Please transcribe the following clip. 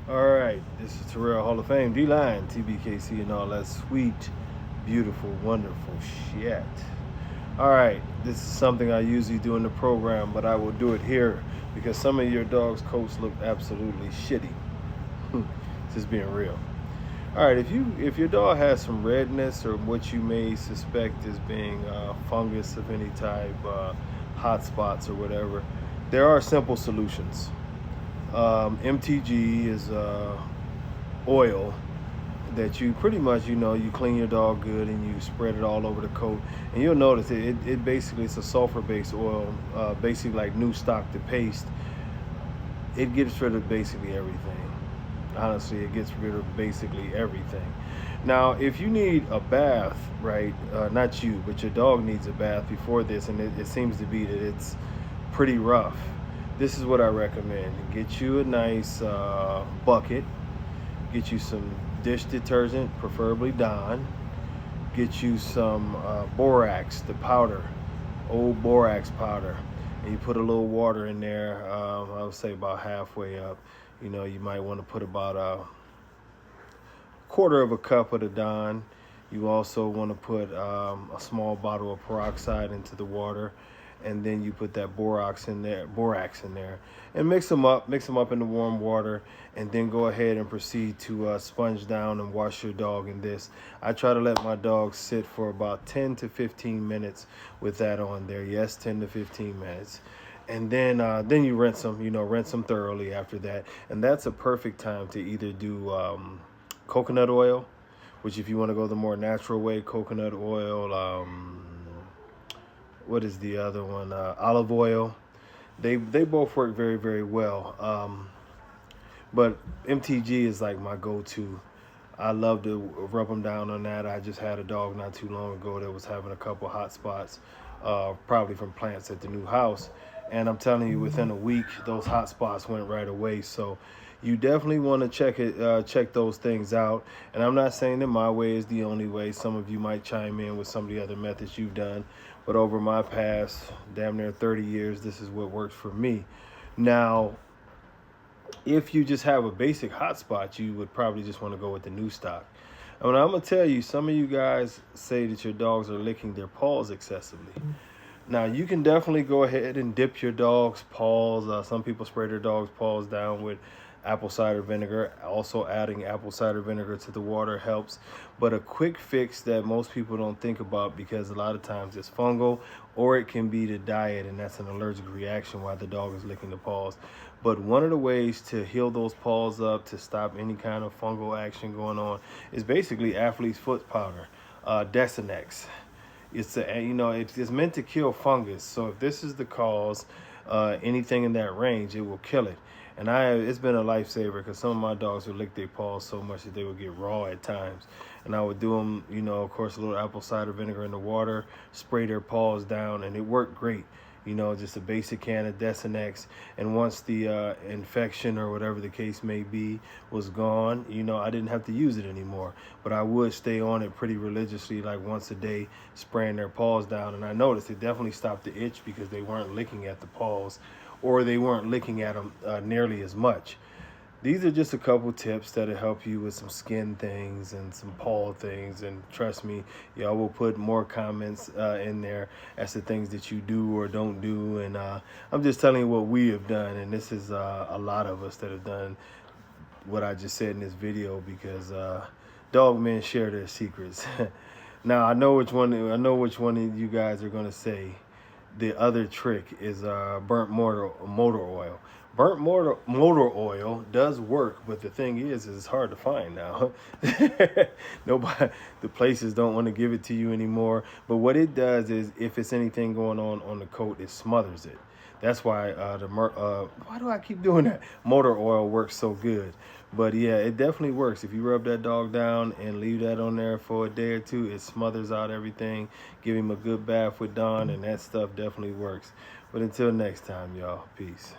All right, this is Terrell Hall of Fame, D-Line, TBKC, and all that sweet, beautiful, wonderful shit. All right, this is something I usually do in the program, but I will do it here because some of your dog's coats look absolutely shitty. Just being real. All right, if your dog has some redness or what you may suspect as being fungus of any type, hot spots or whatever, there are simple solutions. MTG is oil that you pretty much, you clean your dog good and you spread it all over the coat. And you'll notice it basically, it's a sulfur-based oil, basically like new stock to paste. It gets rid of basically everything. Honestly, it gets rid of basically everything. Now, if you need a bath, right, not you, but your dog needs a bath before this, and it seems to be that it's pretty rough, this is what I recommend. Get you a nice bucket, get you some dish detergent, preferably Dawn, get you some borax, the powder, old borax powder, and you put a little water in there. I would say about halfway up. You might want to put about a quarter of a cup of the Dawn. You also want to put a small bottle of peroxide into the water, and then you put that borax in there, and mix them up in the warm water, and then go ahead and proceed to sponge down and wash your dog in this. I try to let my dog sit for about 10 to 15 minutes with that on there. Yes, 10 to 15 minutes. And then you rinse them, rinse them thoroughly after that. And that's a perfect time to either do coconut oil, which if you want to go the more natural way, coconut oil, what is the other one? Olive oil. They both work very, very well. But MTG is like my go-to. I love to rub them down on that. I just had a dog not too long ago that was having a couple hot spots, probably from plants at the new house. And I'm telling you, within a week, those hot spots went right away. So you definitely want to check those things out. And I'm not saying that my way is the only way. Some of you might chime in with some of the other methods you've done. But over my past damn near 30 years, this is what works for me. Now, if you just have a basic hot spot, you would probably just want to go with the new stock. I mean, I'm going to tell you, some of you guys say that your dogs are licking their paws excessively. Now, you can definitely go ahead and dip your dog's paws. Some people spray their dog's paws down with apple cider vinegar. Also, adding apple cider vinegar to the water helps. But a quick fix that most people don't think about, because a lot of times it's fungal, or it can be the diet, and that's an allergic reaction while the dog is licking the paws. But one of the ways to heal those paws up, to stop any kind of fungal action going on, is basically athlete's foot powder, Desenex. It's meant to kill fungus. So if this is the cause, anything in that range, it will kill it. And it's been a lifesaver, because some of my dogs would lick their paws so much that they would get raw at times. And I would do them, of course, a little apple cider vinegar in the water, spray their paws down, and it worked great. Just a basic can of Desenex. And once the infection or whatever the case may be was gone, I didn't have to use it anymore. But I would stay on it pretty religiously, like once a day, spraying their paws down. And I noticed it definitely stopped the itch, because they weren't licking at the paws, or they weren't licking at them nearly as much. These are just a couple tips that'll help you with some skin things and some paw things. And trust me, y'all will put more comments in there as to things that you do or don't do. And I'm just telling you what we have done. And this is a lot of us that have done what I just said in this video, because dog men share their secrets. Now, I know which one of you guys are going to say the other trick is burnt motor oil. Burnt motor oil does work, but the thing is it's hard to find now. Nobody, the places don't want to give it to you anymore. But what it does is, if it's anything going on the coat, it smothers it. That's why why do I keep doing that? Motor oil works so good. But yeah, it definitely works. If you rub that dog down and leave that on there for a day or two, it smothers out everything. Give him a good bath with Dawn, and that stuff definitely works. But until next time, y'all, peace.